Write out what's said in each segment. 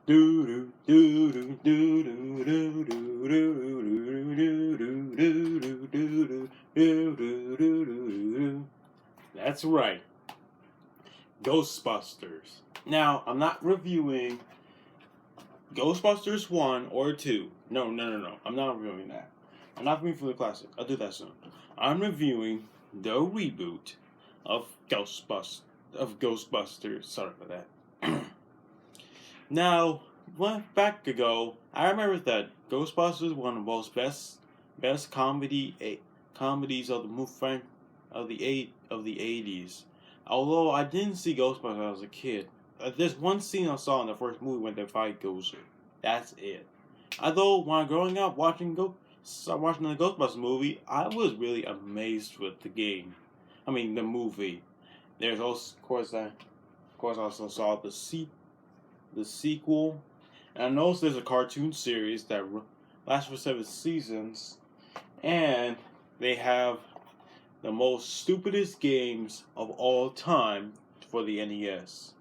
That's right, Ghostbusters. Now, I'm not reviewing Ghostbusters 1 or 2. No. I'm not reviewing that. I'm not reviewing for the classic. I'll do that soon. I'm reviewing the reboot of Ghostbusters. Sorry for that. Now, back ago, I remember that Ghostbusters was one of the most best comedies of the movie of the 80s. Although I didn't see Ghostbusters when I was a kid. There's one scene I saw in the first movie when they fight Gozer. That's it. Although when growing up watching the Ghostbusters movie, I was really amazed with the game. I mean the movie. There's also, of course, I also saw the sequel, and I noticed there's a cartoon series that lasts for 7 seasons, and they have the most stupidest games of all time for the NES.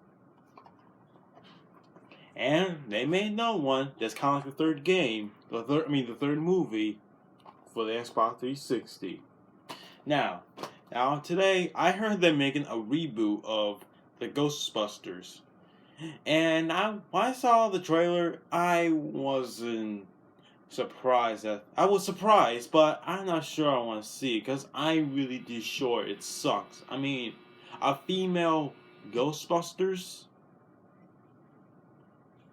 And they made another one that's kind of like the third game, the third movie for the Xbox 360. Now today I heard they're making a reboot of the Ghostbusters, and when I saw the trailer, I wasn't surprised. I was surprised, but I'm not sure I want to see it because I really did sure it sucks. I mean, a female Ghostbusters.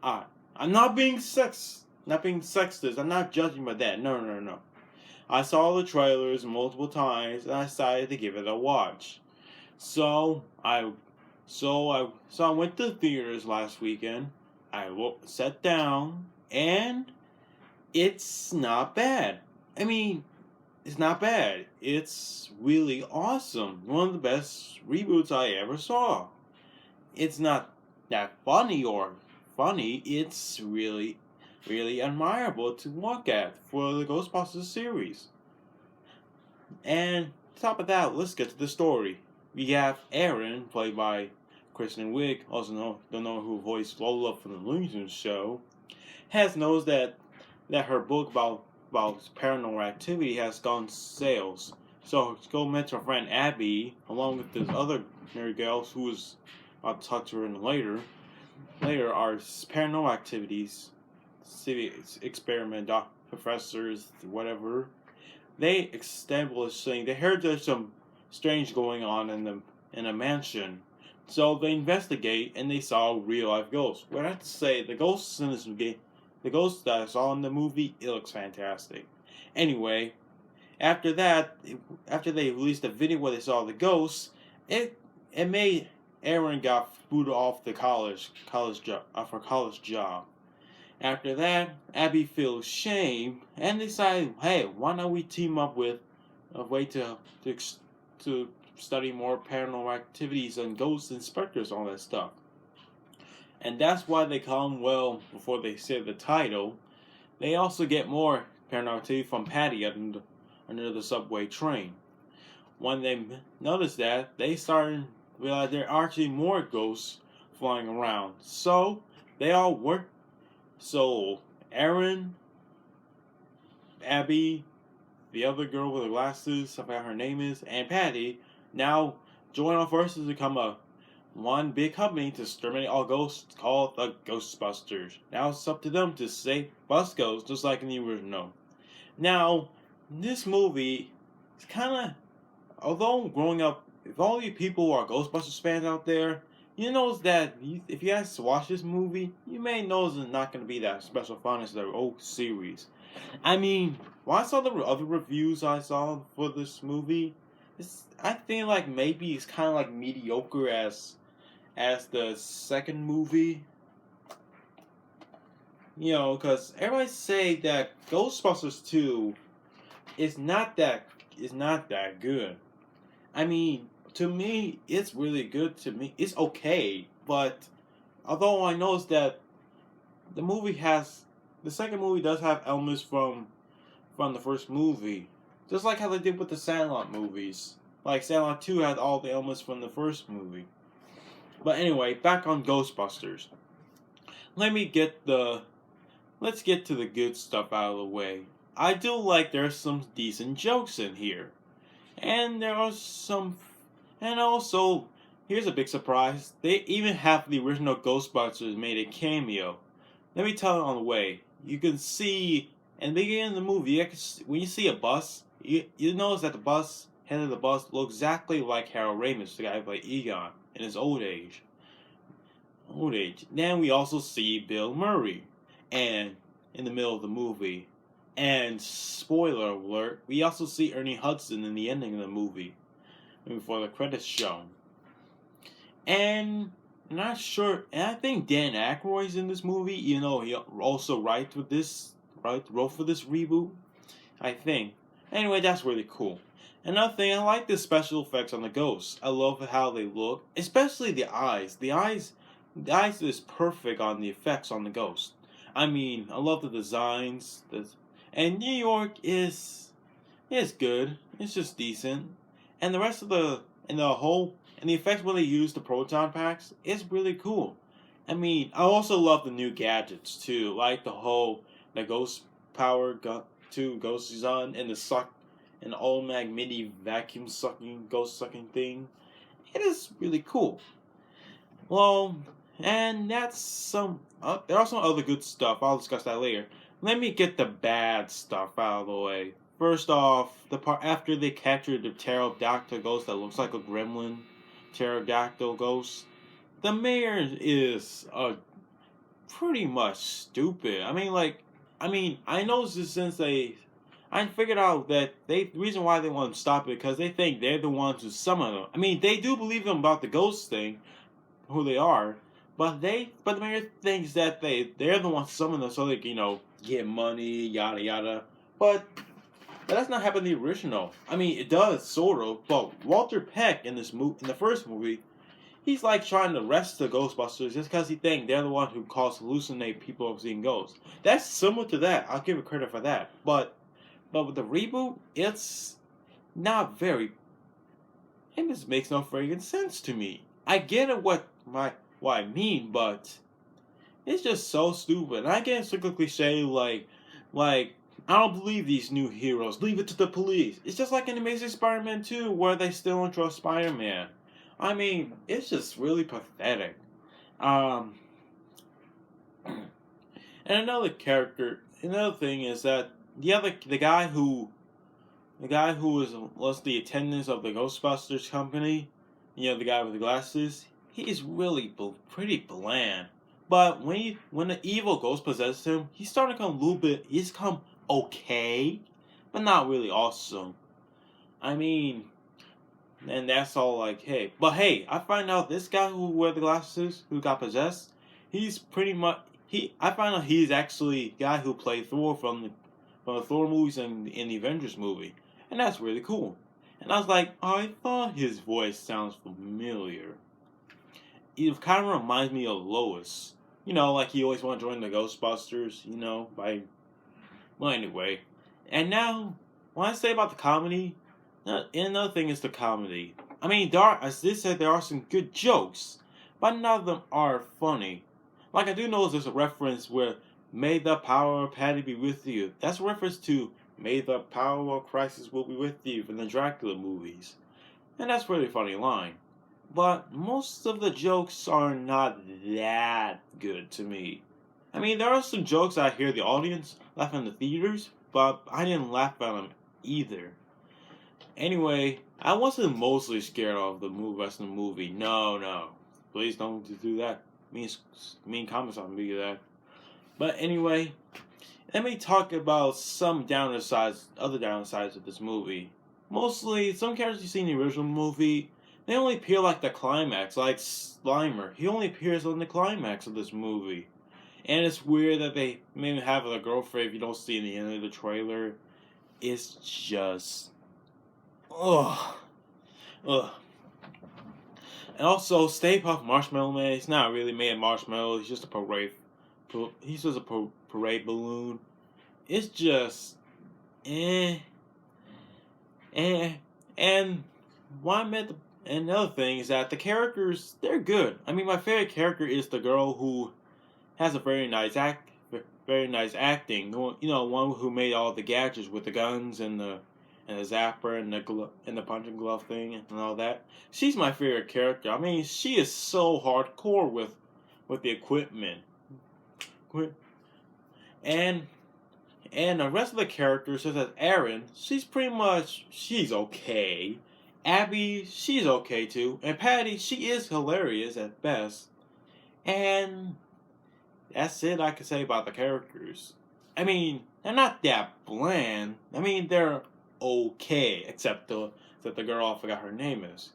I'm not being sexist. I'm not judging by that. No. I saw the trailers multiple times and I decided to give it a watch. So I went to the theaters last weekend. I sat down and it's not bad. I mean, it's not bad. It's really awesome. One of the best reboots I ever saw. It's not that funny. It's really, really admirable to look at for the Ghostbusters series. And on top of that, let's get to the story. We have Erin, played by Kristen Wiig, don't know who voiced Lola from the Looney Tunes show, has knows that her book about paranormal activity has gone sales. So go met her friend Abby, along with this other nerd girl who is, I'll talk to her in later, are paranormal activities, experiment professors, whatever. They establish saying they heard there's some strange going on in a mansion. So they investigate and they saw real life ghosts. But I have to say, the ghosts in this game, the ghosts that I saw in the movie, it looks fantastic. Anyway, after they released a video where they saw the ghosts, it made Erin got booted off the college job. After that, Abby feels shame and decided, hey, why don't we team up with a way to study more paranormal activities and ghost inspectors, all that stuff. And that's why they come, well, before they say the title, they also get more paranormal activity from Patty under the subway train. When they notice that, they start to realize there are actually more ghosts flying around. So they all work. So Erin, Abby, the other girl with the glasses, I forgot her name is, and Patty now join our forces to become one big company to exterminate all ghosts called the Ghostbusters. Now it's up to them to save bus ghosts just like in the original. Now, this movie is kind of, although growing up, if all you people who are Ghostbusters fans out there, you know that if you guys watch this movie, you may know it's not going to be that special fun as the old series. I mean, when I saw the other reviews I saw for this movie, I think like maybe it's kind of like mediocre as the second movie. You know, because everybody say that Ghostbusters 2 is not that good. I mean, to me, it's really good. To me, it's okay. But although I noticed that the second movie does have elements from the first movie, just like how they did with the Sandlot movies. Like Sandlot 2 had all the elements from the first movie. But anyway, back on Ghostbusters. let me get the let's get to the good stuff out of the way. I do like there's some decent jokes in here. And there are some and also here's a big surprise. They even have the original Ghostbusters made a cameo. Let me tell you on the way. You can see in the beginning of the movie, when you see a bus, you notice that the bus head of the bus looks exactly like Harold Ramis, the guy who played Egon in his old age. Then we also see Bill Murray, and in the middle of the movie. And spoiler alert, we also see Ernie Hudson in the ending of the movie before the credits show. And I'm not sure, and I think Dan Aykroyd's in this movie. You know, he also wrote for this reboot. I think. Anyway, that's really cool. Another thing, I like the special effects on the ghosts. I love how they look, especially the eyes. The eyes is perfect on the effects on the ghost. I mean, I love the designs. And New York is good. It's just decent. And the rest of the effects when they use the proton packs is really cool. I mean, I also love the new gadgets too, like the ghost power gun, two ghosts on, and the automatic mini vacuum sucking ghost sucking thing. It is really cool. Well, and that's some. There are some other good stuff. I'll discuss that later. Let me get the bad stuff out of the way. First off, the part after they captured the pterodactyl ghost that looks like a gremlin pterodactyl ghost, the mayor is pretty much stupid. I know this since I figured out that the reason why they want to stop it because they think they're the ones who summon them. I mean, they do believe them about the ghost thing, who they are, but the mayor thinks that they're the ones summoning them so they can, get money, yada yada. But that's not happening in the original. I mean, it does sort of, but Walter Peck in the first movie, he's like trying to arrest the Ghostbusters just because he thinks they're the one who hallucinate people of seeing ghosts. That's similar to that. I'll give it credit for that. But with the reboot, it's not very. It just makes no friggin' sense to me. I get it what I mean, but it's just so stupid. And I get it's like a cliche like I don't believe these new heroes. Leave it to the police. It's just like in Amazing Spider-Man 2 where they still don't trust Spider-Man. I mean, it's just really pathetic. Um, and another thing is that the guy who was the attendant of the Ghostbusters company, the guy with the glasses, he's really pretty bland. But when the evil ghost possesses him, he's starting to he's come okay, but not really awesome. I mean, and that's all like, hey. But hey, I find out this guy who wear the glasses, who got possessed, he's pretty much, I find out he's actually the guy who played Thor from the Thor movies and in the Avengers movie. And that's really cool. And I was like, I thought his voice sounds familiar. It kind of reminds me of Lois. Like he always wanted to join the Ghostbusters, well, anyway. And now, when I say about the comedy, another thing is the comedy. I mean, as they said, there are some good jokes, but none of them are funny. Like, I do know there's a reference where, may the power of Patty be with you. That's a reference to, may the power of Crisis will be with you from the Dracula movies. And that's a really funny line. But most of the jokes are not that good to me. I mean, there are some jokes I hear the audience laugh in the theaters, but I didn't laugh at them either. Anyway, I wasn't mostly scared of the rest of the movie. No. Please don't do that. Mean comments on me that. But anyway, let me talk about some other downsides of this movie. Mostly, some characters you see in the original movie, they only appear like the climax, like Slimer. He only appears on the climax of this movie. And it's weird that they maybe have a girlfriend if you don't see in the end of the trailer. It's just... Ugh. And also, Stay Puft Marshmallow Man, he's not really made of marshmallow, he's just a parade balloon. It's just... And another thing is that the characters, they're good. I mean, my favorite character is the girl who has a very nice acting. One who made all the gadgets with the guns and the zapper and the punching glove thing and all that. She's my favorite character. I mean, she is so hardcore with the equipment. And and the rest of the characters, such as Erin, she's okay. Abby, she's okay too. And Patty, she is hilarious at best. And that's it I can say about the characters. I mean, they're not that bland. I mean, they're okay, except the girl I forgot her name is.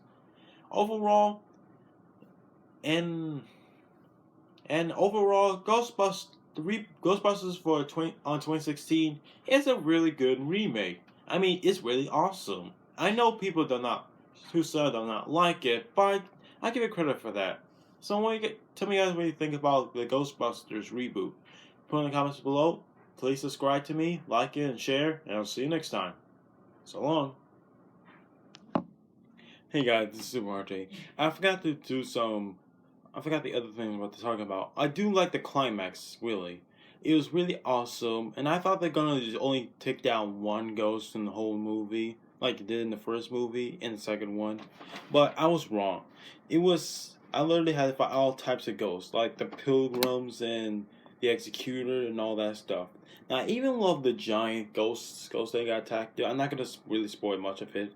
Overall, and overall, Ghostbusters on 2016 is a really good remake. I mean, it's really awesome. I know people who said do not like it, but I give it credit for that. So tell me guys what you think about the Ghostbusters reboot. Put in the comments below. Please subscribe to me, like it, and share, and I'll see you next time. So long. Hey guys, this is Super RJ. I forgot the other thing I was about to talk about. I do like the climax, really. It was really awesome, and I thought they're gonna just only take down one ghost in the whole movie, like they did in the first movie and the second one. But I was wrong. I literally had to fight all types of ghosts, like the pilgrims and the executor and all that stuff. Now, I even love the giant ghosts that got attacked. I'm not gonna really spoil much of it,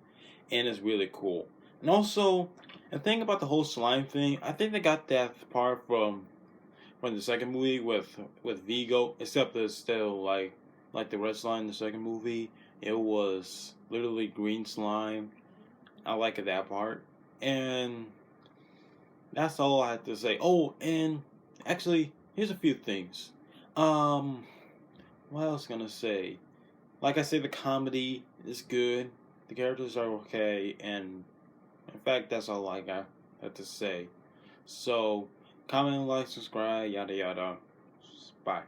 and it's really cool. And also, the thing about the whole slime thing, I think they got that part from the second movie with Vigo, except it's still like the red slime in the second movie. It was literally green slime. I like that part, and that's all I have to say. Oh, and actually, here's a few things. Um, what else gonna say? Like I said, the comedy is good. The characters are okay, and in fact, that's all I got to say. So, comment, like, subscribe, yada yada. Bye.